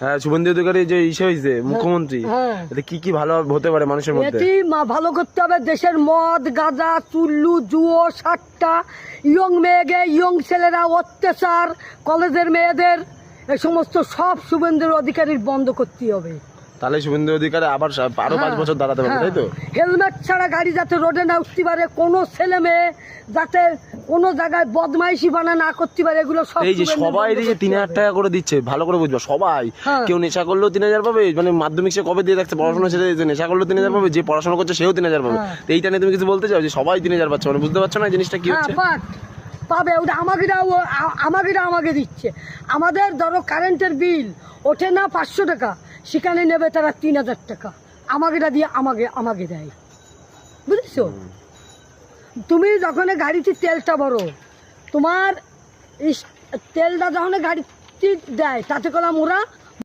হ্যাঁ, শুভেন্দু অধিকারী যে ইসে হয়েছে মুখ্যমন্ত্রী, এতে কি কি ভালো হতে পারে মানুষের মধ্যে? এটি ভালো করতে হবে, দেশের মদ গাঁজা চুল্লু জুয়ো সাতটা ইয়ং মেয়েকে ইয়ং ছেলেরা অত্যাচার, কলেজের মেয়েদের এই সমস্ত সব শুভেন্দুর অধিকারীর বন্ধ করতে হবে। তাহলে শুভেন্দু অধিকারী আবার আরো 5 বছর দাঁড়াতে পারবে, তাই তো? হেলমেট ছাড়া গাড়ি যাতে রোডে না উঠতে পারে, কোনো ছেলে মেয়ে যাতে কোনো জায়গায় বদমাইশি বানা না করতে পারে, এগুলো সব এই যে সবাই এই যে 3000 টাকা করে দিচ্ছে, ভালো করে বুঝবা সবাই। কেউ নেশা করলেও 3000 পাবে, মানে মাধ্যমিক সে কবে দিয়ে রাখছে, পড়াশোনা ছেড়ে দিয়েছে, নেশা করলেও 3000 পাবে, যে পড়াশোনা করছে সেও 3000 পাবে। তো এইটা নিয়ে তুমি কিছু বলতে চাও যে সবাই 3000 পাচ্ছে, মানে বুঝতে পারছো না জিনিসটা কি হচ্ছে? পাবে, ওটা আমাকে দিচ্ছে। আমাদের ধরো কারেন্টের বিল ওঠে না 500 টাকা, সেখানে নেবে তারা 3000 টাকা আমাকেটা দিয়ে আমাকে দেয়, বুঝেছো? তুমি যখন গাড়িতে তেলটা ভরো, তোমার তেলটা যখন গাড়িতে দেয় তাতে করলাম ওরা